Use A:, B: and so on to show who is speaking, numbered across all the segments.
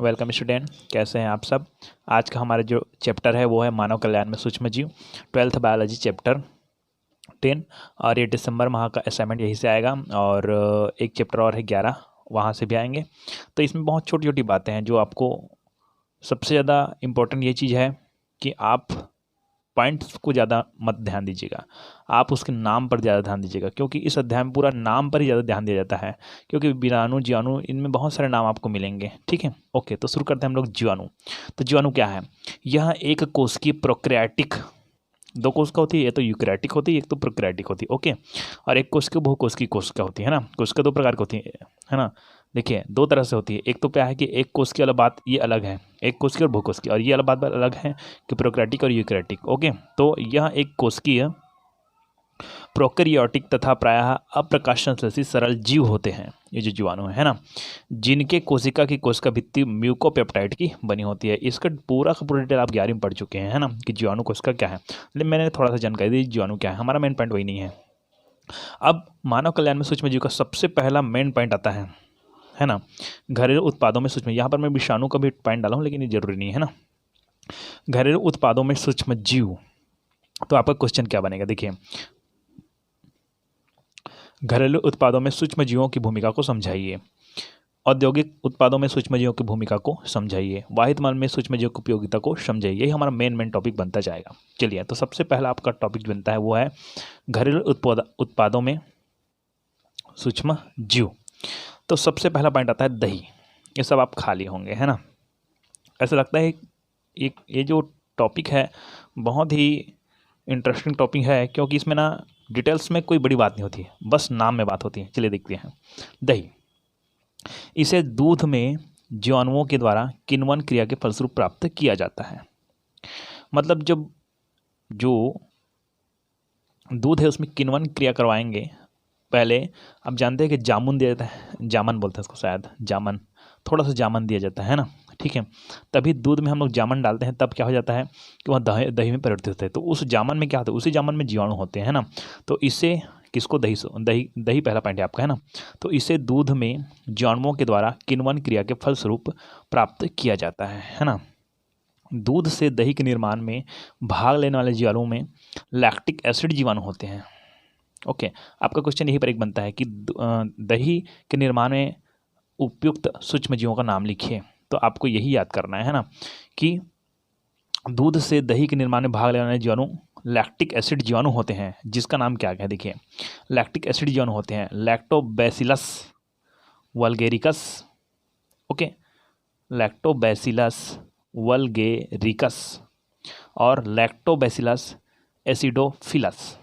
A: Welcome student, कैसे हैं आप सब। आज का हमारा जो चैप्टर है वो है मानव कल्याण में सूक्ष्म जीव, 12th बायोलॉजी चैप्टर 10। और ये दिसंबर माह का असाइनमेंट यहीं से आएगा और एक चैप्टर और है 11, वहाँ से भी आएंगे। तो इसमें बहुत छोटी छोटी बातें हैं जो आपको सबसे ज़्यादा इम्पोर्टेंट ये चीज़ है कि आप पॉइंट्स को ज़्यादा मत ध्यान दीजिएगा, आप उसके नाम पर ज़्यादा ध्यान दीजिएगा, क्योंकि इस अध्याय में पूरा नाम पर ही ज़्यादा ध्यान दिया जाता है। क्योंकि बीजाणु, जीवाणु, इनमें बहुत सारे नाम आपको मिलेंगे। ठीक है, ओके। तो शुरू करते हैं हम लोग जीवाणु। तो जीवाणु क्या है? यह एक कोशिकीय प्रोक्रियाटिक, दो कोशिका होती है, ये तो यूकैरियोटिक होती है, एक तो प्रोक्रियाटिक होती है। ओके। और एक कोशिका बहुकोशिकीय कोशिका होती है ना। कोशिका दो प्रकार की होती है ना। देखिए, दो तरह से होती है। एक तो क्या है कि एक कोशिकीय वाला बात ये अलग है, एक कोशिकीय और बहुकोशिकीय, और ये वाला बात अलग है कि प्रोक्रियाटिक और यूकैरियोटिक। ओके। तो यह एक कोशिकीय प्रोकैरियोटिक तथा प्रायः अप्रकाशन संश्लेषी सरल जीव होते हैं, ये जो जीवाणु है ना, जिनके कोशिका की कोशिका भित्ति म्यूकोपेप्टाइड की बनी होती है। इसका पूरा का पूरा डिटेल आप 11वीं में पढ़ चुके हैं, है ना, कि जीवाणु कोशिका क्या है। लेकिन मैंने थोड़ा सा जानकारी दी जीवाणु क्या है, हमारा मेन पॉइंट वही नहीं है। अब मानव कल्याण में सूक्ष्म जीव का सबसे पहला मेन पॉइंट आता है ना, घरेलू उत्पादों में सूक्ष्म। यहाँ पर मैं विषाणु का भी पॉइंट डाला हूँ, लेकिन ये जरूरी नहीं है ना। घरेलू उत्पादों में सूक्ष्म जीव, तो आपका क्वेश्चन क्या बनेगा? देखिए, घरेलू उत्पादों में सूक्ष्म जीवों की भूमिका को समझाइए। औद्योगिक उत्पादों में सूक्ष्म जीवों की भूमिका को समझाइए। वाहित मल में सूक्ष्म जीवों की उपयोगिता को समझाइए। यही हमारा मेन टॉपिक बनता जाएगा। चलिए, तो सबसे पहला आपका टॉपिक बनता है वो है घरेलू उत्पादों में सूक्ष्म जीव। तो सबसे पहला पॉइंट आता है दही। ये सब आप खा लिए होंगे, है ना। ऐसा लगता है एक ये जो टॉपिक है बहुत ही इंटरेस्टिंग टॉपिक है, क्योंकि इसमें ना डिटेल्स में कोई बड़ी बात नहीं होती है, बस नाम में बात होती है। चलिए देखते हैं। दही, इसे दूध में जीवाणुओं के द्वारा किण्वन क्रिया के फलस्वरूप प्राप्त किया जाता है। मतलब जब जो दूध है उसमें किण्वन क्रिया करवाएंगे, पहले आप जानते हैं कि जामुन दिया जाता है, जामन बोलते हैं उसको, शायद जामन, थोड़ा सा जामन दिया जाता है ना। ठीक है, तभी दूध में हम लोग जामन डालते हैं, तब क्या हो जाता है कि वह दही में परिवर्तित होता है। तो उस जामन में क्या होता है, उसी जामन में जीवाणु होते हैं, है ना। तो इसे किसको दही पहला पॉइंट है आपका, है ना। तो इसे दूध में जीवाणुओं के द्वारा किण्वन क्रिया के फलस्वरूप प्राप्त किया जाता है ना। दूध से दही के निर्माण में भाग लेने वाले जीवाणुओं में लैक्टिक एसिड जीवाणु होते हैं। ओके। आपका क्वेश्चन यही पर एक बनता है कि दही के निर्माण में उपयुक्त सूक्ष्म जीवों का नाम लिखिए। तो आपको यही याद करना है ना, कि दूध से दही के निर्माण में भाग लेने वाले जीवाणु लैक्टिक एसिड जीवाणु होते हैं, जिसका नाम क्या है? देखिए, लैक्टिक एसिड जीवाणु होते हैं लैक्टोबैसिलस वल्गेरिकस। ओके, लैक्टोबैसिलस वल्गेरिकस और लैक्टोबैसिलस एसिडोफिलस,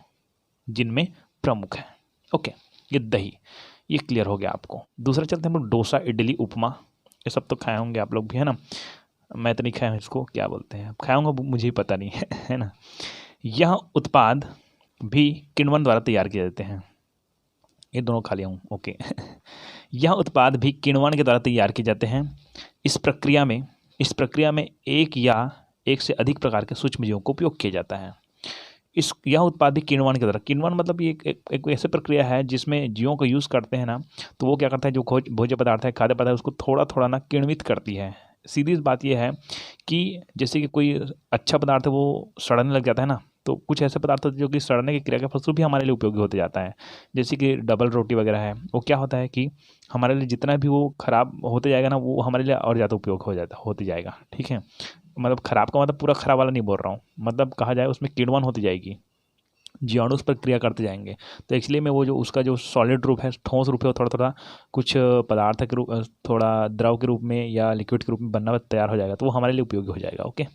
A: जिनमें प्रमुख है। ओके, ये दही, ये क्लियर हो गया आपको। दूसरा चलते हैं हम लोग डोसा, इडली, उपमा। ये सब तो खाए होंगे आप लोग भी, है ना। मैं तो नहीं खाया हूँ, इसको क्या बोलते हैं, खाया होंगे, मुझे ही पता नहीं है ना। यह उत्पाद भी किण्वन द्वारा तैयार किए जाते हैं। ये दोनों खा लिया हूँ, ओके। यह उत्पाद भी किण्वन के द्वारा तैयार किए जाते हैं। इस प्रक्रिया में एक या एक से अधिक प्रकार के सूक्ष्म जीवों को उपयोग किया जाता है। यह उत्पाद भी किण्वन के द्वारा, किण्वन मतलब ये एक ऐसी प्रक्रिया है जिसमें जीवों को यूज़ करते हैं ना, तो वो क्या करता है, जो भोज्य पदार्थ है, खाद्य पदार्थ है, उसको थोड़ा थोड़ा ना किण्वित करती है। सीधी बात यह है कि जैसे कि कोई अच्छा पदार्थ है वो सड़ने लग जाता है ना, तो कुछ ऐसे पदार्थ होते हैं जो कि सड़ने की क्रिया के फलस्वरूप भी हमारे लिए उपयोगी होते जाता है। जैसे कि डबल रोटी वगैरह है, वो क्या होता है कि हमारे लिए जितना भी वो खराब होते जाएगा ना, वो हमारे लिए और ज़्यादा उपयोग होते जाएगा। ठीक है, मतलब खराब का मतलब पूरा खराब वाला नहीं बोल रहा हूँ, मतलब कहा जाए उसमें किण्वन होती जाएगी, जीवाणु उस पर क्रिया करते जाएंगे। तो एक्चुअली में वो जो उसका जो सॉलिड रूप है, ठोस रूप है, वो थोड़ा थोड़ा कुछ पदार्थ के रूप, थोड़ा द्रव के रूप में या लिक्विड के रूप में बनना तैयार हो जाएगा, तो वो हमारे लिए उपयोगी हो जाएगा। ओके।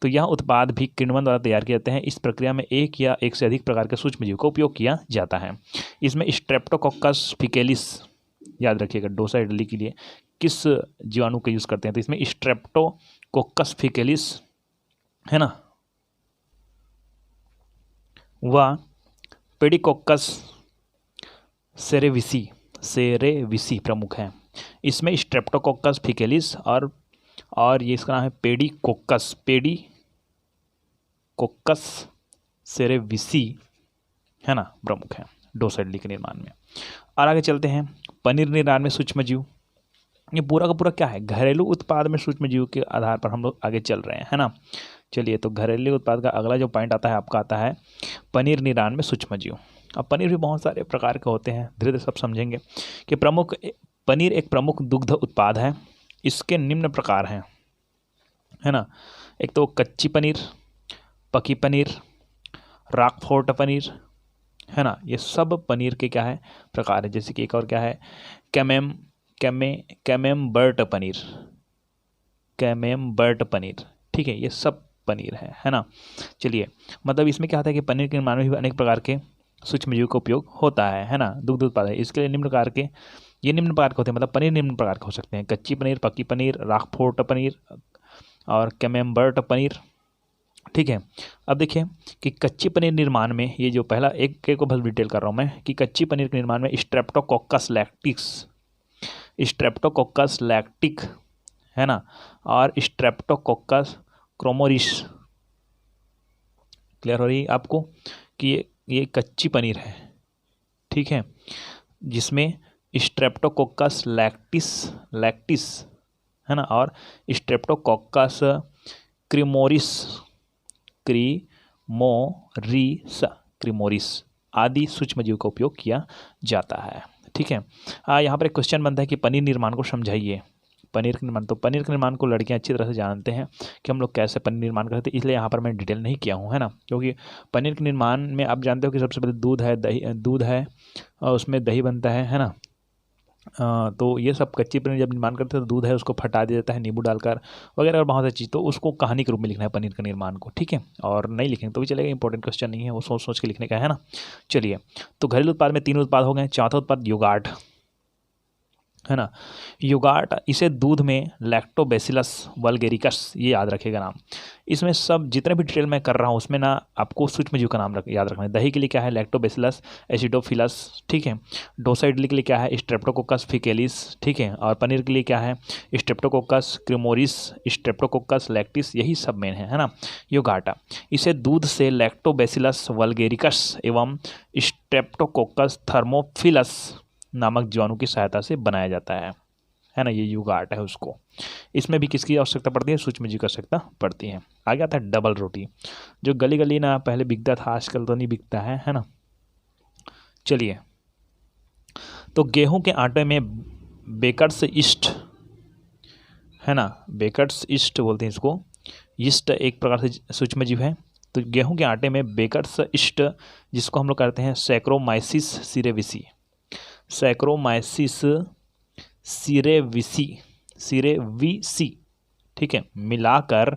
A: तो यह उत्पाद भी किण्वन द्वारा तैयार किए जाते हैं। इस प्रक्रिया में एक या एक से अधिक प्रकार के सूक्ष्म जीव का उपयोग किया जाता है। इसमें स्ट्रेप्टोकोकस फिकेलिस, याद रखिएगा, डोसा इडली के लिए किस जीवाणु का यूज़ करते हैं, तो इसमें स्ट्रेप्टोकोकस फिकेलिस, है ना, व पेडिकोकस सेरेविसी प्रमुख हैं। इसमें स्ट्रेप्टोकोकस फिकेलिस और ये इसका नाम है पेडिकोकस सेरेविसी, है ना, प्रमुख है डोसा इडली के निर्माण में। और आगे चलते हैं, पनीर निर्माण में सूक्ष्म जीव। ये पूरा का पूरा क्या है, घरेलू उत्पाद में सूक्ष्म जीव के आधार पर हम लोग आगे चल रहे हैं, है ना। चलिए, तो घरेलू उत्पाद का अगला जो पॉइंट आता है आपका आता है पनीर निर्माण में सूक्ष्म जीव। अब पनीर भी बहुत सारे प्रकार के होते हैं, धीरे धीरे सब समझेंगे कि पनीर एक प्रमुख दुग्ध उत्पाद है। इसके निम्न प्रकार हैं, है ना। एक तो कच्ची पनीर, पकी पनीर, रॉकफोर्ट पनीर, है ना। ये सब पनीर के क्या है, प्रकार है। जैसे कि एक और क्या है, कैमेम्बर्ट पनीर, कैमेम्बर्ट पनीर, ठीक है। ये सब पनीर है ना। चलिए, मतलब इसमें क्या होता है कि पनीर के निर्माण में भी अनेक प्रकार के सूक्ष्मजीव का उपयोग होता है ना। दुग्ध उत्पाद है, इसके लिए निम्न प्रकार के होते हैं, मतलब पनीर निम्न प्रकार के हो सकते हैं, कच्ची पनीर, पकी पनीर, रॉकफोर्ट पनीर और कैमेम्बर्ट पनीर, ठीक है। अब देखिए कि कच्ची पनीर निर्माण में ये जो पहला एक को बस डिटेल कर रहा हूँ मैं, कि कच्ची पनीर के निर्माण में स्ट्रेप्टोकोक्कस लैक्टिक, है ना, और स्ट्रेप्टोकोक्कस क्रोमोरिस, क्लियर हो रही है आपको कि ये कच्ची पनीर है, ठीक है, जिसमें स्ट्रेप्टोकोक्कस लैक्टिस, है ना, और स्ट्रेप्टोकोक्कस क्रीमोरिस आदि सूक्ष्मजीव का उपयोग किया जाता है, ठीक है। यहाँ पर एक क्वेश्चन बनता है कि पनीर निर्माण को समझाइए। पनीर के निर्माण, तो पनीर के निर्माण को लड़कियां अच्छी तरह से जानते हैं कि हम लोग कैसे पनीर निर्माण करते हैं, इसलिए यहाँ पर मैं डिटेल नहीं किया हूँ, है ना। क्योंकि पनीर के निर्माण में आप जानते हो कि सबसे पहले दूध है और उसमें दही बनता है ना। तो ये सब कच्ची पनीर जब निर्माण करते हैं तो दूध है उसको फटा दिया जाता है नींबू डालकर वगैरह और बहुत सारी चीज़, तो उसको कहानी के रूप में लिखना है पनीर के निर्माण को, ठीक है। और नहीं लिखेंगे तो भी चलेगा, इंपॉर्टेंट क्वेश्चन नहीं है, वो सोच सोच के लिखने का है ना। चलिए, तो घरेलू उत्पाद में 3 उत्पाद हो गए। चौथा उत्पाद योगार्ट, है ना। योगार्ट, इसे दूध में लैक्टोबैसिलस वल्गेरिकस, ये याद रखेगा नाम। इसमें सब जितने भी डिटेल मैं कर रहा हूँ उसमें ना आपको सूक्ष्मजीव का नाम याद रखना है। दही के लिए क्या है, लैक्टोबैसिलस एसिडोफिलस, ठीक है। डोसा इडली के लिए क्या है, स्ट्रेप्टोकोकस फिकेलिस, ठीक है। और पनीर के लिए क्या है, स्ट्रेप्टोकोकस क्रीमोरिस, स्ट्रेप्टोकोकस लैक्टिस, यही सब मेन है ना। योगार्टा, इसे दूध से लैक्टोबैसिलस वल्गेरिकस एवं स्ट्रेप्टोकोकस थर्मोफिलस नामक जीवाणु की सहायता से बनाया जाता है ना। ये योगार्ट है उसको। इसमें भी किसकी आवश्यकता पड़ती है, सूक्ष्मजीव की आवश्यकता पड़ती है। आगे आता है डबल रोटी, जो गली गली ना पहले बिकता था, आजकल तो नहीं बिकता है ना। चलिए, तो गेहूं के आटे में बेकर्स ईस्ट, है ना, बेकर्स ईस्ट बोलते हैं इसको। ईस्ट एक प्रकार से सूक्ष्मजीव है। तो गेहूं के आटे में बेकर्स ईस्ट, जिसको हम लोग कहते हैं सैक्रोमाइसिस सीरेविसी, ठीक है, मिलाकर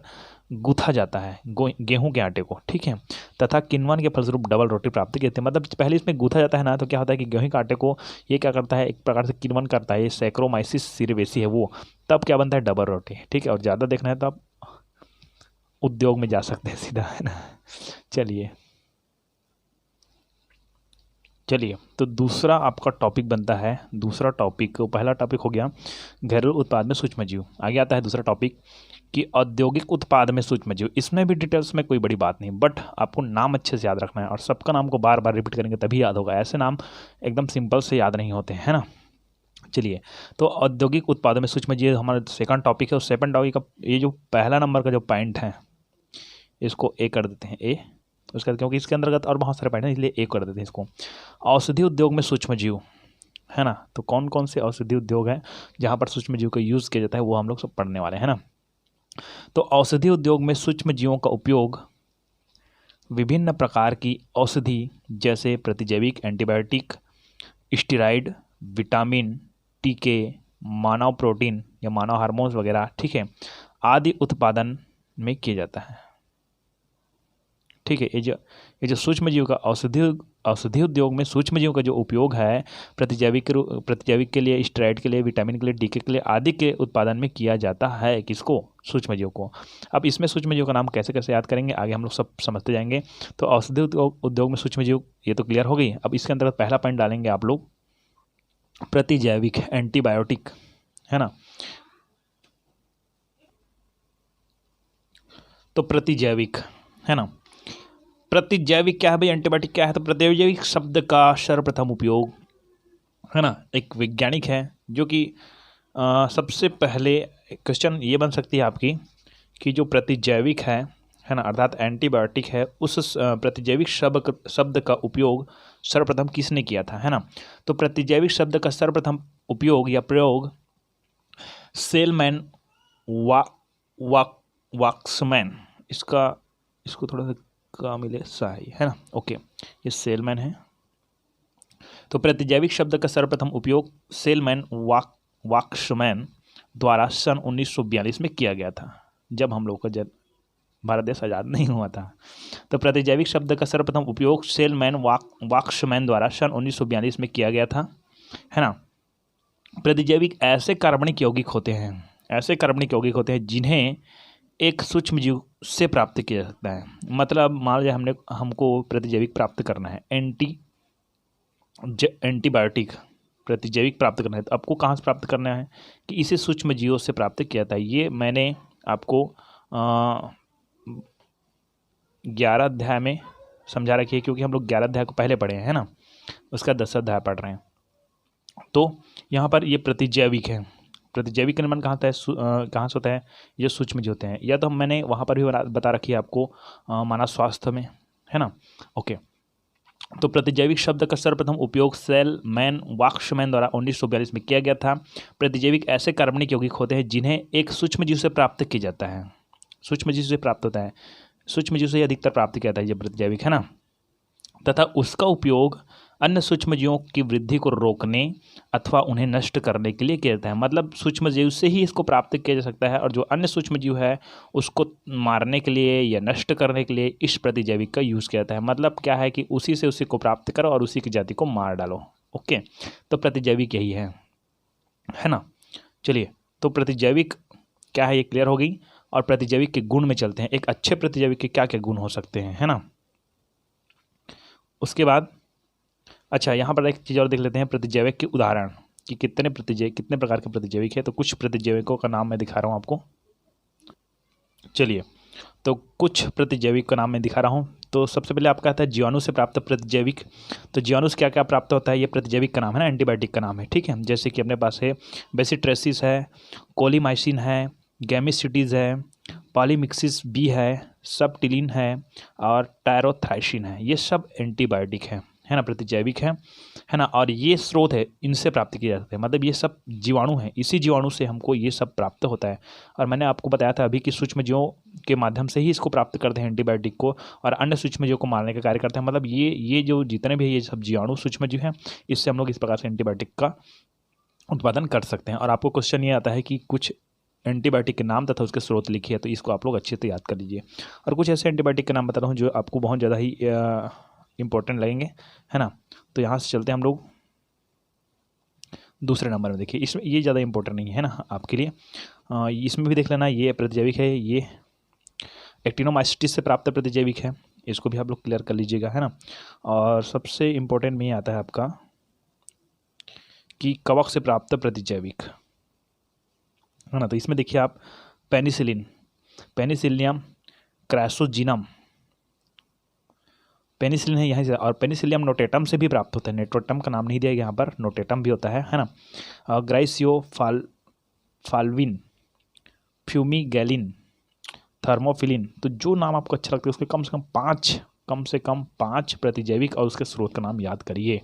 A: गूथा जाता है गेहूं के आटे को, ठीक है, तथा किण्वन के फलस्वरूप डबल रोटी प्राप्त करते हैं। मतलब पहले इसमें गूथा जाता है ना, तो क्या होता है कि गेहूं के आटे को ये क्या करता है, एक प्रकार से किण्वन करता है, ये सैक्रोमाइसिस सीरेविसी है वो, तब क्या बनता है, डबल रोटी, ठीक है। और ज़्यादा देखना है तो आप उद्योग में जा सकते हैं सीधा, है ना। चलिए, तो दूसरा आपका टॉपिक बनता है, दूसरा टॉपिक, पहला टॉपिक हो गया घरेलू उत्पाद में सूक्ष्मजीव। आगे आता है दूसरा टॉपिक कि औद्योगिक उत्पाद में सूक्ष्मजीव। इसमें भी डिटेल्स में कोई बड़ी बात नहीं, बट आपको नाम अच्छे से याद रखना है, और सबका नाम को बार बार रिपीट करेंगे तभी याद होगा, ऐसे नाम एकदम सिंपल से याद नहीं होते हैं ना। चलिए, तो औद्योगिक उत्पादों में सूक्ष्मजीव हमारा सेकंड टॉपिक है। और सेकंड टॉपिक का ये जो पहला नंबर का जो पॉइंट है, इसको ए कर देते हैं, ए उसका, क्योंकि इसके अंतर्गत और बहुत सारे पॉइंट हैं इसलिए एक कर देते हैं इसको। औषधि उद्योग में सूक्ष्मजीव, है ना। तो कौन कौन से औषधि उद्योग हैं जहाँ पर सूक्ष्मजीव का यूज़ किया जाता है, वो हम लोग सब पढ़ने वाले हैं ना। तो औषधि उद्योग में सूक्ष्मजीवों का उपयोग विभिन्न प्रकार की औषधि, जैसे प्रतिजैविक, एंटीबायोटिक, स्टेरॉइड, विटामिन, टीके, मानव प्रोटीन या मानव हार्मोन्स वगैरह, ठीक है, आदि उत्पादन में किया जाता है, ठीक है। ये जो सूक्ष्मजीव का औषधि उद्योग में सूक्ष्मजीव का जो उपयोग है प्रतिजैविक के लिए, स्टेरॉइड के लिए, विटामिन के लिए, टीके के लिए आदि के उत्पादन में किया जाता है, किसको, सूक्ष्मजीव को। अब इसमें सूक्ष्मजीव का नाम कैसे कैसे याद करेंगे, आगे हम लोग सब समझते जाएंगे। तो औषधि उद्योग में सूक्ष्मजीव, ये तो क्लियर हो गई। अब इसके अंतर्गत पहला पॉइंट डालेंगे आप लोग प्रतिजैविक, एंटीबायोटिक, है ना। तो प्रतिजैविक, है ना, प्रतिजैविक क्या है भाई, एंटीबायोटिक क्या है। तो प्रतिजैविक शब्द का सर्वप्रथम उपयोग, है ना, एक वैज्ञानिक है जो कि सबसे पहले क्वेश्चन ये बन सकती है आपकी कि जो प्रतिजैविक है ना, अर्थात एंटीबायोटिक है, उस प्रतिजैविक शब्द का उपयोग सर्वप्रथम किसने किया था, है ना। तो प्रतिजैविक शब्द का सर्वप्रथम उपयोग या प्रयोग सेलमैन वाक्समैन, इसको थोड़ा सा काम मिले सही, है ना। ओके, ये सेलमैन है। तो प्रतिजैविक शब्द का सर्वप्रथम उपयोग सेलमैन वाक्समैन द्वारा सन 1942 में किया गया था, जब हम लोग का भारत देश आज़ाद नहीं हुआ था। तो प्रतिजैविक शब्द का सर्वप्रथम उपयोग सेलमैन वाक्समैन द्वारा सन 1942 में किया गया था, है ना। प्रतिजैविक ऐसे कार्बनिक यौगिक होते हैं जिन्हें एक सूक्ष्म जीव से प्राप्त किया जा सकता है। मतलब मान लीजिए हमको प्रतिजैविक प्राप्त करना है, एंटीबायोटिक प्रतिजैविक प्राप्त करना है, तो आपको कहाँ से प्राप्त करना है कि इसे सूक्ष्म जीवों से प्राप्त किया था। ये मैंने आपको 11 अध्याय में समझा रखी है, क्योंकि हम लोग 11 अध्याय को पहले पढ़े हैं, है ना, उसका 10 अध्याय पढ़ रहे हैं। तो यहाँ पर ये प्रतिजैविक है। प्रतिजैविक का निर्माण कहाँ से होता है, ये सूक्ष्म जीव होते हैं। या तो मैंने वहाँ पर भी बता रखी है आपको मानव स्वास्थ्य में, है ना। ओके, तो प्रतिजैविक शब्द का सर्वप्रथम उपयोग सेलमैन वाक्समैन द्वारा 1942 में किया गया था। प्रतिजैविक ऐसे कार्बनिक यौगिक होते हैं जिन्हें एक सूक्ष्म जीव से प्राप्त किया जाता है, सूक्ष्म जीव से प्राप्त होता है, सूक्ष्म जीव से अधिकतर प्राप्त किया जाता है ये प्रतिजैविक, है ना। तथा उसका उपयोग अन्य सूक्ष्म जीवों की वृद्धि को रोकने अथवा उन्हें नष्ट करने के लिए किया जाता है। मतलब सूक्ष्म जीव से ही इसको प्राप्त किया जा सकता है, और जो अन्य सूक्ष्म जीव है उसको मारने के लिए या नष्ट करने के लिए इस प्रतिजैविक का यूज़ किया जाता है। मतलब क्या है कि उसी को प्राप्त करो और उसी की जाति को मार डालो। ओके, तो प्रतिजैविक यही है ना। चलिए, तो प्रतिजैविक क्या है ये क्लियर हो गई, और प्रतिजैविक के गुण में चलते हैं। एक अच्छे प्रतिजैविक के क्या क्या गुण हो सकते हैं, है ना। उसके बाद अच्छा, यहाँ पर एक चीज़ और देख लेते हैं, प्रतिजैविक के उदाहरण कि कितने प्रकार के प्रतिजैविक है। तो कुछ प्रतिजैविकों का नाम मैं दिखा रहा हूँ आपको। चलिए, तो कुछ प्रतिजैविक का नाम मैं दिखा रहा हूँ। तो सबसे पहले आपका आता है जीवाणु से प्राप्त प्रतिजैविक। तो जीवाणु से क्या क्या प्राप्त होता है, ये प्रतिजैविक का नाम है ना, एंटीबायोटिक का नाम है, ठीक है। जैसे कि अपने पास है बेसिट्रेसिस है, कोलिमाइसिन है, गैमिसिटीज है, पॉलीमिक्सिस बी है, सबटिलिन है और टायरोथ्राइसिन है। ये सब एंटीबायोटिक है ना, प्रतिजैविक है ना। और ये स्रोत है, इनसे प्राप्त किया जा सकता है। मतलब ये सब जीवाणु हैं, इसी जीवाणु से हमको ये सब प्राप्त होता है। और मैंने आपको बताया था अभी कि सूक्ष्म जीवों के माध्यम से ही इसको प्राप्त करते हैं एंटीबायोटिक को, और अन्य सूक्ष्म जीवों को मारने का कार्य करते हैं। मतलब ये जो जितने भी ये सब जीवाणु सूक्ष्म जीव हैं, इससे हम लोग इस प्रकार से एंटीबायोटिक का उत्पादन कर सकते हैं। और आपको क्वेश्चन ये आता है कि कुछ एंटीबायोटिक के नाम तथा उसके स्रोत लिखी है, तो इसको आप लोग अच्छे से याद कर लीजिए। और कुछ ऐसे एंटीबायोटिक के नाम बता रहा हूँ जो आपको बहुत ज़्यादा ही इम्पोर्टेंट लगेंगे, है ना। तो यहाँ से चलते हैं हम लोग दूसरे नंबर में। देखिए, इसमें ये ज़्यादा इम्पोर्टेंट नहीं है ना आपके लिए, इसमें भी देख लेना, ये प्रतिजैविक है, ये एक्टिनोमाइसिटिस से प्राप्त प्रतिजैविक है, इसको भी आप लोग क्लियर कर लीजिएगा, है ना। और सबसे इम्पोर्टेंट में ये आता है आपका कि कवक से प्राप्त प्रतिजैविक, है ना। तो इसमें देखिए आप पेनिसिलियम क्रैसोजिनम, पेनिसिलिन है यहाँ से, और पेनिसिलियम नोटेटम से भी प्राप्त होता है। नेटोटम का नाम नहीं दिया यहाँ पर, नोटेटम भी होता है ना। ग्राइसियो फाल्विन, फ्यूमीगैलिन, थर्मोफिलिन। तो जो नाम आपको अच्छा लगता है उसके कम से कम पाँच प्रतिजैविक और उसके स्रोत का नाम याद करिए,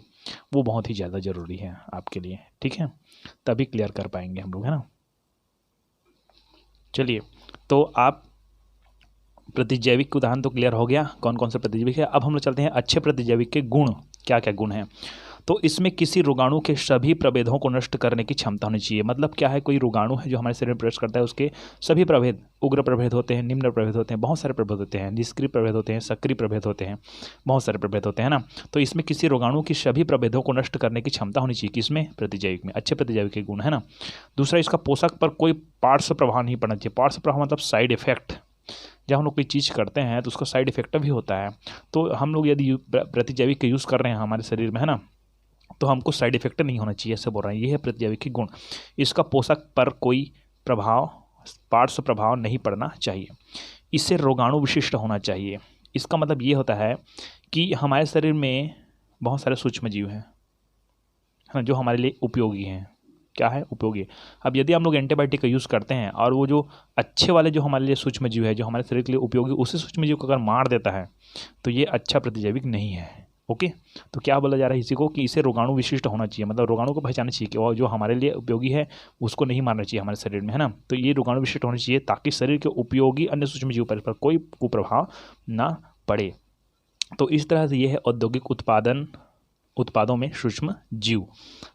A: वो बहुत ही ज़्यादा ज़रूरी है आपके लिए, ठीक है। तभी क्लियर कर पाएंगे हम लोग, है ना। चलिए, तो आप प्रतिजैविक के उदाहरण तो क्लियर हो गया, कौन कौन से प्रतिजैविक है। अब हम लोग चलते हैं अच्छे प्रतिजैविक के गुण, क्या क्या गुण हैं। तो इसमें किसी रोगाणु के सभी प्रभेदों को नष्ट करने की क्षमता होनी चाहिए। मतलब क्या है, कोई रोगाणु है जो हमारे शरीर में प्रवेश करता है, उसके सभी प्रभेद, उग्र प्रभेद होते हैं, निम्न प्रभेद होते हैं, बहुत सारे प्रभेद होते हैं, निष्क्रिय प्रभेद होते हैं, सक्रिय प्रभेद होते हैं, बहुत सारे प्रभेद होते हैं ना। तो इसमें किसी रोगाणु की सभी प्रभेदों को नष्ट करने की क्षमता होनी चाहिए, किसमें, प्रतिजैविक में। अच्छे प्रतिजैविक के गुण, है ना। दूसरा, इसका पोषक पर कोई पार्श्व प्रभाव नहीं पड़ना चाहिए। पार्श्व प्रभाव मतलब साइड इफेक्ट, जब हम लोग कोई चीज़ करते हैं तो उसका साइड इफेक्ट भी होता है। तो हम लोग यदि प्रतिजैविक का यूज़ कर रहे हैं हमारे शरीर में, है ना, तो हमको साइड इफेक्ट नहीं होना चाहिए, ऐसे बोल रहे हैं। ये है प्रतिजैविक के गुण। इसका पोषक पर कोई पार्श्व प्रभाव नहीं पड़ना चाहिए। इससे रोगाणु विशिष्ट होना चाहिए। इसका मतलब ये होता है कि हमारे शरीर में बहुत सारे सूक्ष्म जीव हैं, जो हमारे लिए उपयोगी हैं, क्या है, उपयोगी। अब यदि हम लोग एंटीबायोटिक का यूज़ करते हैं और वो जो अच्छे वाले जो हमारे लिए सूक्ष्म जीव है, जो हमारे शरीर के लिए उपयोगी, उसी सूक्ष्म जीव को अगर मार देता है तो ये अच्छा प्रतिजैविक नहीं है। ओके, तो क्या बोला जा रहा है इसी को कि इसे रोगाणु विशिष्ट होना चाहिए, मतलब रोगाणु को पहचानना चाहिए कि वो जो हमारे लिए उपयोगी है उसको नहीं मारना चाहिए हमारे शरीर में, है ना। तो ये रोगाणु विशिष्ट होना चाहिए ताकि शरीर के उपयोगी अन्य सूक्ष्म जीव पर कोई कुप्रभाव ना पड़े। तो इस तरह से ये है औद्योगिक उत्पादों में सूक्ष्म जीव।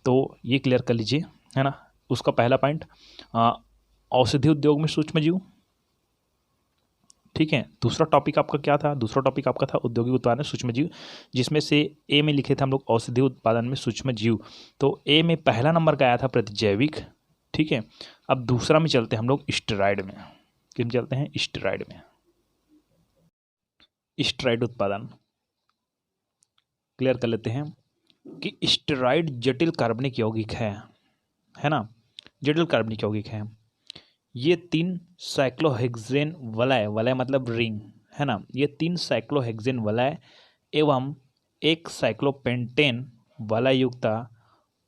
A: तो ये क्लियर कर लीजिए, है ना। उसका पहला पॉइंट औषधि उद्योग में सूक्ष्म जीव, ठीक है। दूसरा टॉपिक आपका क्या था, दूसरा टॉपिक आपका था औद्योगिक उत्पादन में सूक्ष्म जीव, जिसमें से ए में लिखे थे हम लोग औषधि उत्पादन में सूक्ष्म जीव। तो ए में पहला नंबर का आया था प्रतिजैविक, ठीक है। अब दूसरा में चलते हैं हम लोग स्टेरॉइड में। किन चलते हैं, स्टेरॉइड में। स्टेरॉइड उत्पादन क्लियर कर लेते हैं कि स्टेरॉइड जटिल कार्बनिक यौगिक है ना, जटिल कार्बनिक यौगिक है। ये 3 साइक्लोहेक्सेन वलय मतलब रिंग, है ना। ये 3 साइक्लोहेक्सेन वलय एवं 1 साइक्लोपेंटेन वलय युक्त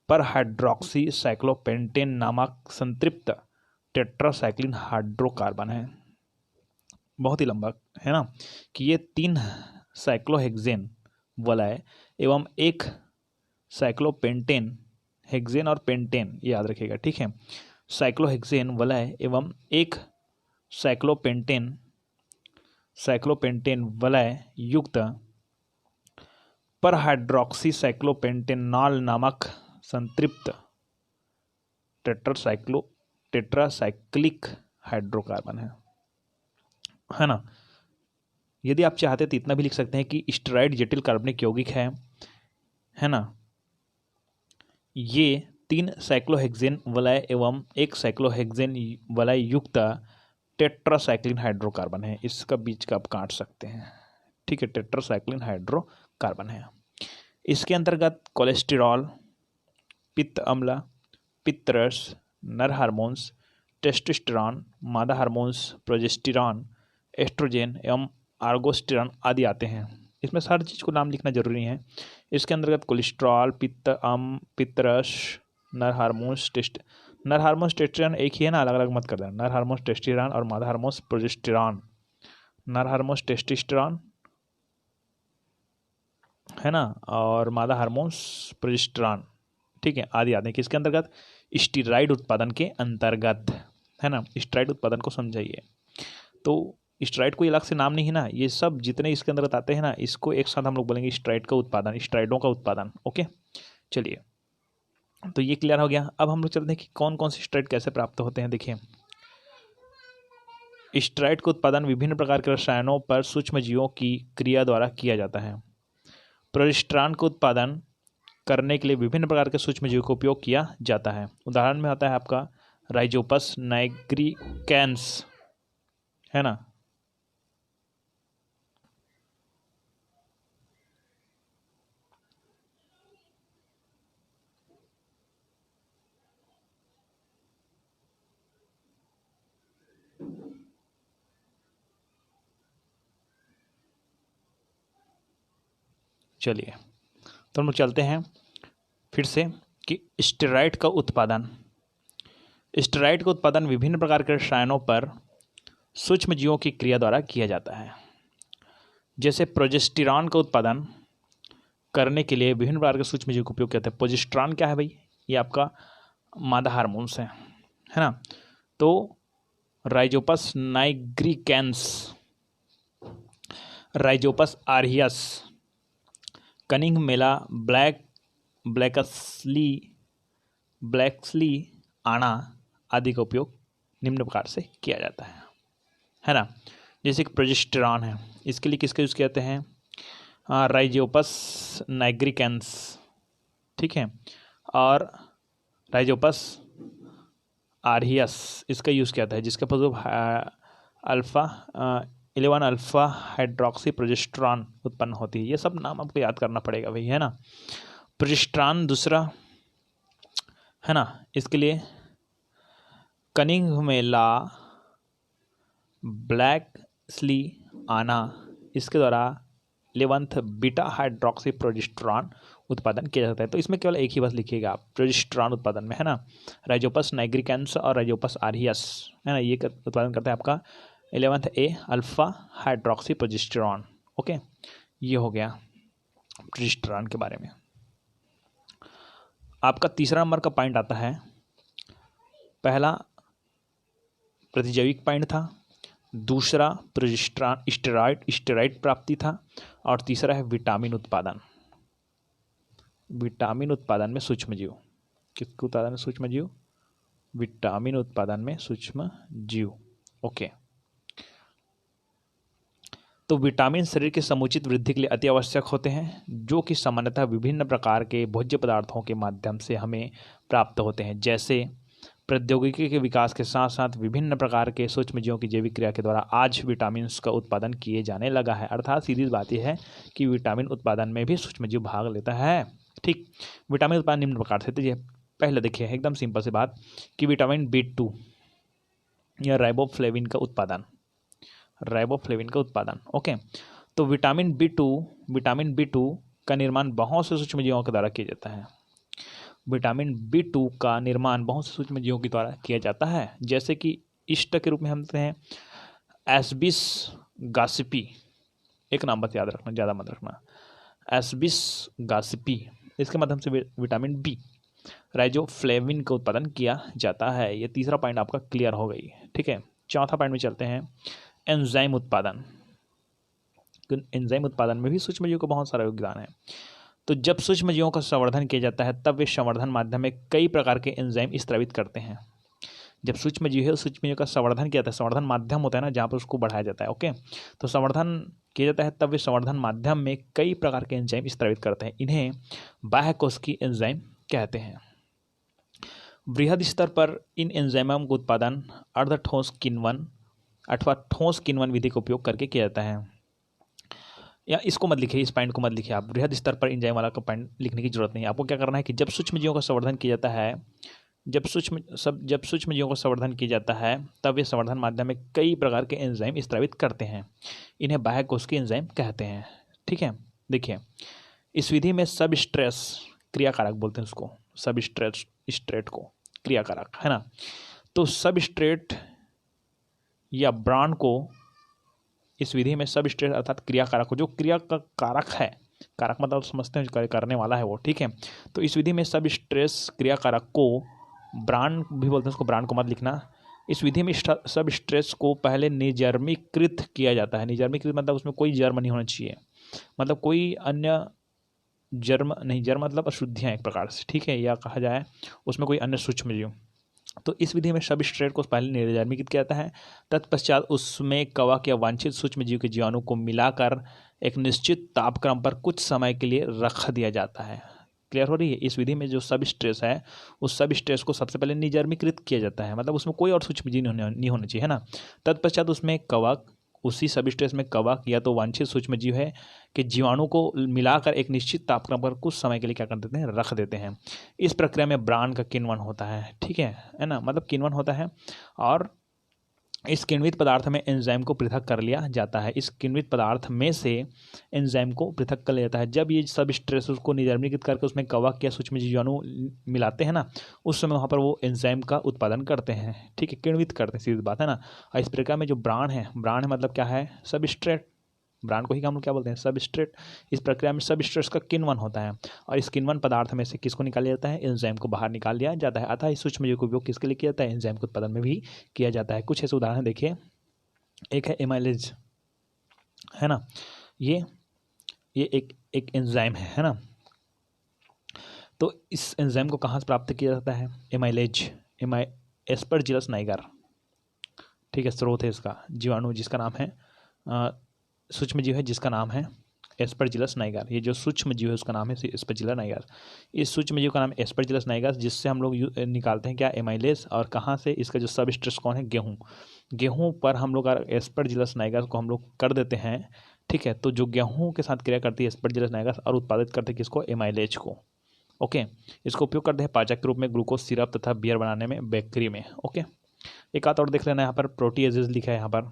A: पर हाइड्रोक्सी साइक्लोपेंटेन नामक संतृप्त टेट्रासाइक्लिन हाइड्रोकार्बन है। बहुत ही लंबा, है ना, कि ये 3 साइक्लोहेक्सेन वलय एवं 1 साइक्लोपेंटेन, हेक्सेन और पेंटेन याद रखिएगा, ठीक है। साइक्लोहेक्सेन वलय एवं 1 साइक्लोपेंटेन वलय युक्त पर हाइड्रोक्सी साइक्लोपेंटेनॉल नामक संतृप्त टेट्रासाइक्लिक हाइड्रोकार्बन है ना। यदि आप चाहते तो इतना भी लिख सकते हैं कि स्टेरॉइड जटिल कार्बनिक यौगिक है ना। ये 3 साइक्लोहेक्सेन वलय एवं 1 साइक्लोहेक्सेन वलय युक्त टेट्रासाइक्लिन हाइड्रोकार्बन है। इसका बीच का आप काट सकते हैं, ठीक है। टेट्रासाइक्लिन हाइड्रोकार्बन है। इसके अंतर्गत कोलेस्टेरॉल, पित्त अम्ल, पित्तरस, नर हार्मोन्स, टेस्टोस्टेरॉन, मादा हार्मोन्स, प्रोजेस्टेरॉन, एस्ट्रोजेन एवं आर्गोस्टेरॉन आदि आते हैं। इसमें हर चीज़ को नाम लिखना जरूरी है। इसके अंतर्गत कोलेस्ट्रॉल, पित्तरस, नर हार्मोन्स, टेस्टोस्टेरॉन एक ही है ना, अलग अलग मत कर देना। नर हार्मोन्स टेस्टोस्टेरॉन और मादा हार्मोन्स प्रोजेस्टेरॉन। नर हार्मोन्स टेस्टोस्टेरॉन, है ना, और मादा हार्मोन्स प्रोजेस्टेरॉन, ठीक है, आदि आते हैं। किसके अंतर्गत, स्टेरॉइड उत्पादन के अंतर्गत, है ना। स्टेरॉइड उत्पादन को समझाइए। तो स्टेरॉइड कोई अलग से नाम नहीं है ना, ये सब जितने इसके अंतर्गत आते हैं ना, इसको एक साथ हम लोग बोलेंगे स्टेरॉइड का उत्पादन, स्टेरॉइडों का उत्पादन। ओके, चलिए, तो ये क्लियर हो गया। अब हम लोग चलते हैं कि कौन कौन से स्टेरॉइड कैसे प्राप्त होते हैं। देखिए, स्टेरॉइड का उत्पादन विभिन्न प्रकार के रसायनों पर सूक्ष्म जीवों की क्रिया द्वारा किया जाता है। प्रोजेस्टेरॉन का उत्पादन करने के लिए विभिन्न प्रकार के सूक्ष्म जीवों का उपयोग किया जाता है। उदाहरण में आता है आपका राइजोपस नाइग्रिकैंस, है ना। चलिए, तो हम लोग चलते हैं फिर से कि स्टेरॉइड का उत्पादन विभिन्न प्रकार के रसायनों पर सूक्ष्म जीवों की क्रिया द्वारा किया जाता है। जैसे प्रोजेस्टेरॉन का उत्पादन करने के लिए विभिन्न प्रकार के सूक्ष्म जीवों का उपयोग किया जाता है। प्रोजेस्टेरॉन क्या है भाई, ये आपका मादा हार्मोन्स है ना। तो राइजोपस नाइग्रिकैंस, राइजोपस आरियस, कनिंग मेला, ब्लैक्सली आना आदि का उपयोग निम्न प्रकार से किया जाता है ना। जैसे कि प्रोजेस्टेरॉन है, इसके लिए किसका यूज़ करते हैं, राइजोपस नाइग्रिकैंस, ठीक है, और राइजोपस आरियस इसका यूज़ किया जाता है, जिसका फलस्वरूप अल्फा 11 अल्फा हाइड्रोक्सी प्रोजेस्टेरॉन उत्पन्न होती है। ये सब नाम आपको याद करना पड़ेगा भाई, है ना। प्रोजेस्टेरॉन दूसरा, है ना, इसके लिए कनिंघमेला, ब्लैक्सली आना इसके द्वारा 11th बीटा हाइड्रोक्सी प्रोजेस्टेरॉन उत्पादन किया जाता है। तो इसमें केवल एक ही बस लिखिएगा आप, प्रोजेस्टेरॉन उत्पादन में, है ना, राइजोपस नाइग्रिकेंस और राइजोपस आरियस, है ना, ये उत्पादन करता है आपका 11th ए अल्फा हाइड्रोक्सी प्रोजेस्टेरॉन। ओके, ये हो गया प्रोजेस्टेरॉन के बारे में। आपका तीसरा नंबर का पॉइंट आता है, पहला प्रतिजैविक पॉइंट था, दूसरा प्रोजेस्टेरॉन स्टेरॉइड प्राप्ति था, और तीसरा है विटामिन उत्पादन। विटामिन उत्पादन में सूक्ष्मजीव, किसके उत्पादन में सूक्ष्मजीव? विटामिन उत्पादन में सूक्ष्मजीव। ओके, तो विटामिन शरीर की समुचित वृद्धि के लिए अति आवश्यक होते हैं, जो कि सामान्यतः विभिन्न प्रकार के भोज्य पदार्थों के माध्यम से हमें प्राप्त होते हैं। जैसे प्रौद्योगिकी के विकास के साथ साथ विभिन्न प्रकार के सूक्ष्मजीवों की जैविक क्रिया के द्वारा आज विटामिन का उत्पादन किए जाने लगा है। अर्थात सीधी बात यह है कि विटामिन उत्पादन में भी सूक्ष्मजीव भाग लेता है। ठीक, विटामिन उत्पादन निम्न प्रकार से, तो ये पहले देखिए एकदम सिंपल सी बात कि विटामिन B2 या राइबोफ्लेविन का उत्पादन, राइबोफ्लेविन का उत्पादन। ओके, तो विटामिन B2 का निर्माण बहुत से सूक्ष्मजीवों के द्वारा किया जाता है। विटामिन B2 का निर्माण बहुत से सूक्ष्मजीवों के द्वारा किया जाता है, जैसे कि इष्ट के रूप में हम देखते हैं एस्बिस गासिपी, एक नाम बस याद रखना, ज़्यादा मत रखना, एस्बिस गासिपी, इसके माध्यम से विटामिन बी राइजोफ्लेविन का उत्पादन किया जाता है। ये तीसरा पॉइंट आपका क्लियर हो गई। ठीक है, चौथा पॉइंट में चलते हैं, एंजाइम उत्पादन। एंजाइम उत्पादन में भी सूक्ष्मजीवों का बहुत सारा योगदान है। तो जब सूक्ष्मजीवों का संवर्धन किया जाता है तब वे संवर्धन माध्यम में कई प्रकार के एंजाइम स्रावित करते हैं। जब सूक्ष्मजीव है, सूक्ष्मजीव का संवर्धन किया जाता है, संवर्धन माध्यम होता है ना जहाँ पर उसको बढ़ाया जाता है। ओके, तो संवर्धन किया जाता है तब वे संवर्धन माध्यम में कई प्रकार के एंजाइम स्रावित करते हैं। इन्हें बाह्य कोशिकीय एंजाइम कहते हैं। बृहद स्तर पर इन एंजाइमों का उत्पादन अर्ध ठोस किण्वन अथवा ठोस किण्वन विधि का उपयोग करके किया जाता है। या इसको मत लिखिए, इस पॉइंट को मत लिखिए आप, बृहद स्तर पर एंजाइम वाला का पॉइंट लिखने की जरूरत नहीं है। आपको क्या करना है कि जब सूक्ष्मजीवों का संवर्धन किया जाता है, जब सूक्ष्मजीवों का संवर्धन किया जाता है तब वे संवर्धन माध्यम में कई प्रकार के एंजाइम स्रावित करते हैं। इन्हें बाह्य कोशिकीय एंजाइम कहते हैं। ठीक है, देखिए इस विधि में सबस्ट्रेस क्रियाकारक बोलते हैं उसको, सबस्ट्रेट को क्रियाकारक, है ना। तो सबस्ट्रेट या ब्रांड को इस विधि में सबस्ट्रेट अर्थात क्रियाकारक को, जो क्रिया का कारक है, कारक मतलब समझते हैं करने वाला है वो। ठीक है, तो इस विधि में सबस्ट्रेस क्रियाकारक को ब्रांड भी बोलते हैं, उसको ब्रांड को मत लिखना। इस विधि में सबस्ट्रेस को पहले निर्जर्मीकृत किया जाता है। निर्जर्मीकृत मतलब उसमें कोई जर्म नहीं होना चाहिए, मतलब कोई अन्य जर्म नहीं, जर्म मतलब अशुद्धियाँ एक प्रकार से। ठीक है, या कहा जाए उसमें कोई अन्य सूक्ष्मजीव। तो इस विधि में सबस्ट्रेट को पहले निर्जर्मीकृत किया जाता है, तत्पश्चात उसमें कवक या वांछित सूक्ष्मजीव के जीवाणु को मिलाकर एक निश्चित तापक्रम पर कुछ समय के लिए रख दिया जाता है। क्लियर हो रही है? इस विधि में जो सबस्ट्रेस है उस सबस्ट्रेस को सबसे पहले निर्जर्मीकृत किया जाता है, मतलब उसमें कोई और सूक्ष्मजीव नहीं होना चाहिए, है ना। तत्पश्चात उसमें कवक, उसी सबस्ट्रेस में कवक या तो वांछित सूक्ष्मजीव है कि जीवाणु को मिलाकर एक निश्चित तापक्रम पर कुछ समय के लिए क्या कर देते हैं, रख देते हैं। इस प्रक्रिया में ब्रांड का किण्वन होता है। ठीक है ना, मतलब किण्वन होता है, और इस किण्वित पदार्थ में एंजाइम को पृथक कर लिया जाता है। इस किण्वित पदार्थ में से एंजाइम को पृथक कर लिया जाता है। जब ये सबस्ट्रेस उसको निर्जर्मीकृत करके उसमें कवक या सूक्ष्मजीव जीवाणु मिलाते हैं ना, उस समय वहाँ पर वो एंजाइम का उत्पादन करते हैं। ठीक है, किण्वित करते हैं, सीधी बात है ना। और इस प्रक्रिया में जो ब्रांड है मतलब क्या है, सबस्ट्रेट, ब्रांड को ही हम लोग क्या बोलते हैं, सबस्ट्रेट। इस प्रक्रिया में सबस्ट्रेट का किण्वन होता है, और इस किण्वन पदार्थ में से किसको निकाल लिया जाता है, एंजाइम को बाहर निकाल लिया जाता है। अतः इस सूक्ष्मजीव का उपयोग किसके लिए किया जाता है, एंजाइम के उत्पादन में भी किया जाता है। कुछ ऐसे उदाहरण देखिए, एक है एमाइलेज, है ना, ये एक एंजाइम है ना। तो इस एंजाइम को कहाँ से प्राप्त किया जाता है, एमाइलेज, एस्परजिलस नाइगर। ठीक है, स्रोत है इसका, जीवाणु जिसका नाम है सूक्ष्मजीव है जिसका नाम है एस्परजिलस नाइगर। ये जो सूक्ष्मजीव है उसका नाम है एस्परजिलस नाइगर। इस सूक्ष्मजीव का नाम है एस्परजिलस नाइगर, जिससे हम लोग निकालते हैं क्या, एमाइलेज। और कहाँ से, इसका जो सबस्ट्रेस कौन है, गेहूँ पर हम लोग एस्परजिलस नाइगर को हम लोग कर देते हैं। ठीक है, तो जो गेहूँ के साथ क्रिया करती है एस्परजिलस नाइगर, और उत्पादित करते हैं किसको, एमाइलेज को। ओके, इसको उपयोग करते हैं पाचक के रूप में ग्लूकोज सिरप तथा बियर बनाने में, बेकरी में। ओके, एक आध और देख लेना, यहाँ पर प्रोटीएजेज लिखा है, यहाँ पर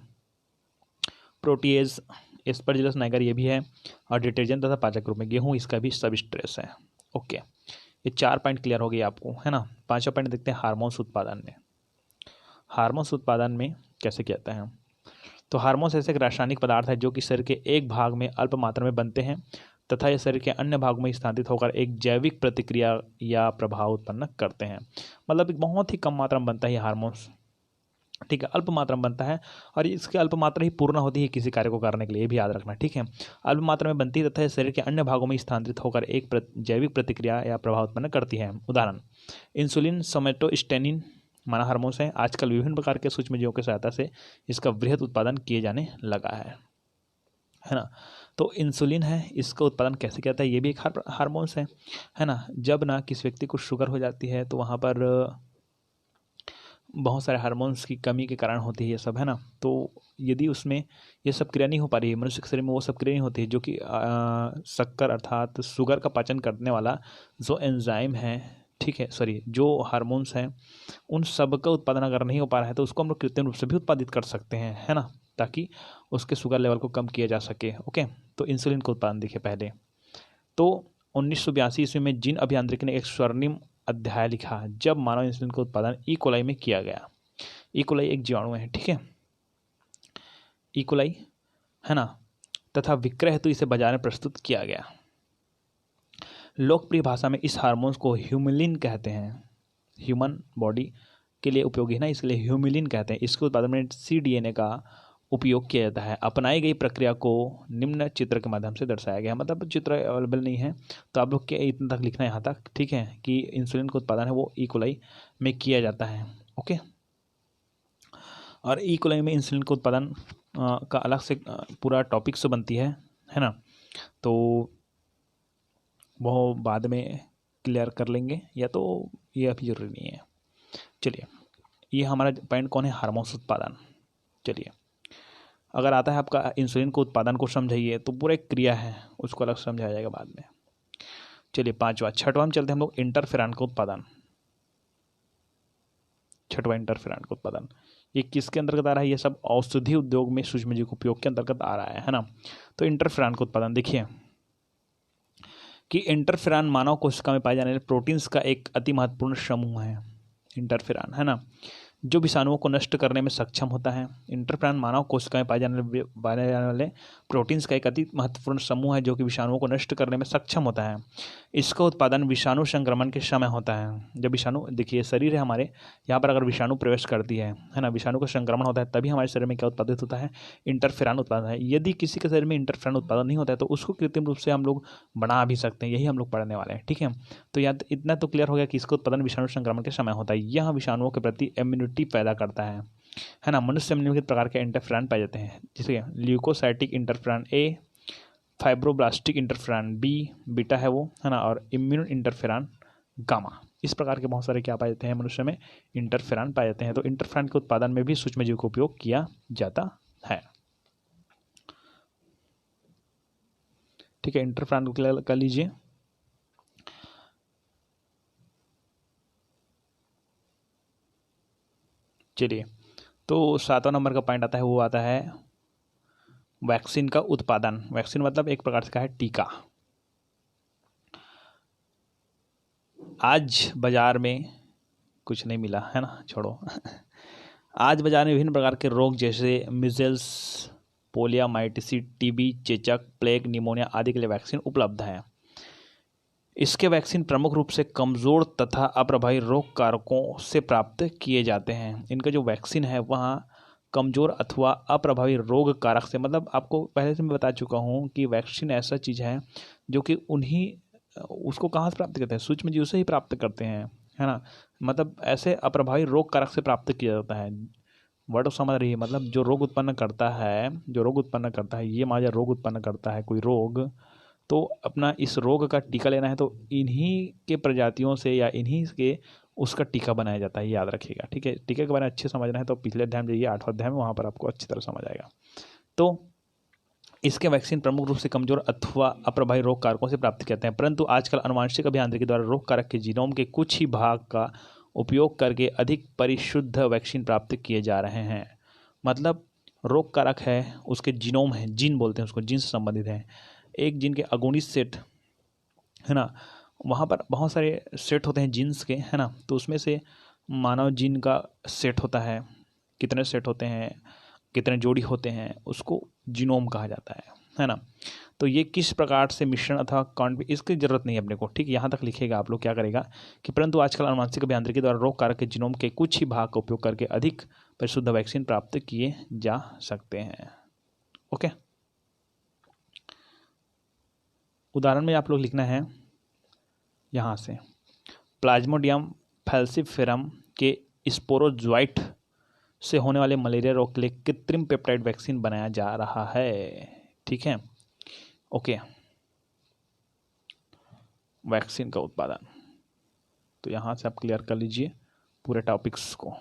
A: प्रोटीएज एस्परजिलस नाइगर ये भी है, और डिटर्जेंट तथा पाचक रूप में गेहूँ इसका भी सबस्ट्रेस है। ओके, ये 4 पॉइंट क्लियर हो गए आपको, है ना। 5वां पॉइंट देखते हैं हार्मोन्स उत्पादन में। हार्मोन्स उत्पादन में कैसे कहते हैं, तो हार्मोन्स ऐसे एक रासायनिक पदार्थ है जो कि शरीर के एक भाग में अल्प मात्रा में बनते हैं तथा ये शरीर के अन्य भागों में स्थानांतरित होकर एक जैविक प्रतिक्रिया या प्रभाव उत्पन्न करते हैं। मतलब एक बहुत ही कम मात्रा में बनता है ये हार्मोन्स, ठीक है, अल्प मात्रा में बनता है, और इसकी अल्प मात्रा ही पूर्ण होती है किसी कार्य को करने के लिए, ये भी याद रखना, ठीक है। अल्प मात्रा में बनती है तथा शरीर के अन्य भागों में स्थानांतरित होकर एक जैविक प्रतिक्रिया या प्रभाव उत्पन्न करती है। उदाहरण, इंसुलिन, सोमेटोस्टेनिन माना हार्मोन्स है। आजकल विभिन्न प्रकार के सूक्ष्मजीवों की सहायता से इसका वृहद उत्पादन किए जाने लगा है ना। तो इंसुलिन है, इसका उत्पादन कैसे कहता है, ये भी एक हार्मोन्स है ना। जब ना किसी व्यक्ति को शुगर हो जाती है तो वहाँ पर बहुत सारे हार्मोन्स की कमी के कारण होती है ये सब, है ना। तो यदि उसमें ये सब क्रिया नहीं हो पा रही है, मनुष्य के शरीर में वो सब क्रिया नहीं होती है जो कि शक्कर अर्थात शुगर का पाचन करने वाला जो एंजाइम है, ठीक है, सॉरी, जो हार्मोन्स हैं, उन सब का उत्पादन अगर नहीं हो पा रहा है तो उसको हम लोग कृत्रिम रूप से भी उत्पादित कर सकते हैं, है ना, ताकि उसके शुगर लेवल को कम किया जा सके। ओके, तो इंसुलिन का उत्पादन देखिए पहले। तो 1982 ईस्वी में जीन अभियांत्रिकी ने एक स्वर्णिम अध्याय लिखा जब मानव इंसुलिन का उत्पादन ई कोलाई में किया गया। ई कोलाई एक जीवाणु है, ठीक है, ई कोलाई, है ना, तथा विक्रय हेतु इसे बाजार में प्रस्तुत किया गया। लोकप्रिय भाषा में इस हार्मोन्स को ह्यूमिलिन कहते हैं। ह्यूमन बॉडी के लिए उपयोगी है ना, इसलिए ह्यूमिलिन कहते हैं। इसके उत्पादन में cDNA का उपयोग किया जाता है। अपनाई गई प्रक्रिया को निम्न चित्र के माध्यम से दर्शाया गया। मतलब चित्र अवेलेबल नहीं है तो आप लोग के इतना तक लिखना है यहाँ तक, ठीक है, कि इंसुलिन का उत्पादन है वो ई कोलाई में किया जाता है। ओके, और ई कोलाई में इंसुलिन का उत्पादन का अलग से पूरा टॉपिक से बनती है ना, तो वो बाद में क्लियर कर लेंगे, या तो ये अभी जरूरी नहीं है। चलिए, ये हमारा पॉइंट कौन है, हार्मोन्स उत्पादन। चलिए, अगर आता है आपका इंसुलिन को उत्पादन को समझाइए तो पूरा एक क्रिया है, उसको अलग समझाया जाएगा बाद में। चलिए, 5वां, 6वां में चलते हैं हम लोग, इंटरफेरॉन का उत्पादन। 6वां इंटरफेरॉन का उत्पादन, ये किसके अंतर्गत आ रहा है, ये सब औषधि उद्योग में सूक्ष्मजीव के उपयोग के अंतर्गत आ रहा है ना। तो इंटरफेरॉन का उत्पादन देखिए कि इंटरफेरॉन मानव कोशिका में पाए जाने वाले प्रोटीन्स का एक अति महत्वपूर्ण समूह है। इंटरफेरॉन, है ना, जो विषाणुओं को नष्ट करने में सक्षम होता है। इंटरफेरॉन मानव कोशिका में पाए जाने वाले प्रोटीन्स का एक अति महत्वपूर्ण समूह है जो कि विषाणुओं को नष्ट करने में सक्षम होता है। इसका उत्पादन विषाणु संक्रमण के समय होता है। जब विषाणु, देखिए शरीर है हमारे, यहाँ पर अगर विषाणु प्रवेश करती है ना, विषाणु का संक्रमण होता है, तभी हमारे शरीर में क्या उत्पादित होता है, इंटरफेरॉन उत्पादन है। यदि किसी के शरीर में इंटरफेरॉन उत्पादन नहीं होता है तो उसको कृत्रिम रूप से हम लोग बना भी सकते हैं, यही हम लोग पढ़ने वाले हैं, ठीक है। तो याद इतना तो क्लियर हो गया कि इसका उत्पादन विषाणु संक्रमण के समय होता है। यह विषाणुओं के प्रति इम्यूनिटी पैदा करता है ना। मनुष्य में निम्नलिखित प्रकार के इंटरफेरॉन पाए जाते हैं, जैसे ल्यूकोसाइटिक इंटरफेरॉन ए, फाइब्रोब्लास्टिक इंटरफेरॉन बी, बीटा है वो, है ना, और इम्यून इंटरफेरॉन गामा। इस प्रकार के बहुत सारे क्या पाए जाते हैं मनुष्य में, इंटरफेरॉन पाए जाते हैं। तो इंटरफेरॉन के उत्पादन में भी सूक्ष्मजीव का उपयोग किया जाता है, ठीक है। इंटरफेरॉन को क्लियर कर लीजिए। चलिए, तो 7वां नंबर का पॉइंट आता है, वो आता है वैक्सीन का उत्पादन। वैक्सीन मतलब एक प्रकार से क्या है, टीका। आज बाजार में कुछ नहीं मिला है ना, छोड़ो आज बाजार में विभिन्न प्रकार के रोग जैसे मिजल्स, पोलियोमाइलिटिस, टीबी, चेचक, प्लेग, निमोनिया आदि के लिए वैक्सीन उपलब्ध है। इसके वैक्सीन प्रमुख रूप से कमज़ोर तथा अप्रभावी रोग कारकों से प्राप्त किए जाते हैं। इनका जो वैक्सीन है वहाँ कमज़ोर अथवा अप्रभावी रोग कारक से, मतलब आपको पहले से मैं बता चुका हूँ कि वैक्सीन ऐसा चीज़ है जो कि उन्हीं, उसको कहाँ से प्राप्त करते हैं, सूक्ष्मजीव से ही प्राप्त करते हैं, है ना। मतलब ऐसे अप्रभावी रोग कारक से प्राप्त किया जाता है। वर्ड समझ रही है, मतलब जो रोग उत्पन्न करता है, जो रोग उत्पन्न करता है, ये मान रोग उत्पन्न करता है कोई रोग, तो अपना इस रोग का टीका लेना है तो इन्हीं के प्रजातियों से या इन्हीं के उसका टीका बनाया जाता है, याद रखिएगा, ठीक है। टीके के बारे में अच्छे समझना है तो पिछले अध्याय में जाइए, 8वां अध्याय में, वहाँ पर आपको अच्छी तरह समझ आएगा। तो इसके वैक्सीन प्रमुख रूप से कमजोर अथवा अप्रभावी रोग कारकों से प्राप्त करते हैं, परंतु आजकल आनुवंशिक अभियांत्रिकी द्वारा रोग कारक के जीनोम के कुछ ही भाग का उपयोग करके अधिक परिशुद्ध वैक्सीन प्राप्त किए जा रहे हैं। मतलब रोग कारक है, उसके जीनोम है, जीन बोलते हैं उसको, जीन से संबंधित है। एक जीन के अगोनिस्ट सेट है ना, वहाँ पर बहुत सारे सेट होते हैं जीन्स के, है ना। तो उसमें से मानव जीन का सेट होता है, कितने सेट होते हैं, कितने जोड़ी होते हैं, उसको जीनोम कहा जाता है ना। तो ये किस प्रकार से मिश्रण अथवा काउंट, इसकी जरूरत नहीं है अपने को, ठीक। यहाँ तक लिखेगा आप लोग क्या करेगा कि परंतु आजकल अनुवांशिक अभियांत्रिकी द्वारा रोग कारक के जीनोम के कुछ ही भाग का उपयोग करके अधिक परिशुद्ध वैक्सीन प्राप्त किए जा सकते हैं। ओके, उदाहरण में आप लोग लिखना है यहाँ से, प्लाज्मोडियम फैल्सिफेरम के स्पोरोजोइट से होने वाले मलेरिया रोग के लिए कृत्रिम पेप्टाइड वैक्सीन बनाया जा रहा है, ठीक है। ओके, वैक्सीन का उत्पादन, तो यहाँ से आप क्लियर कर लीजिए पूरे टॉपिक्स को।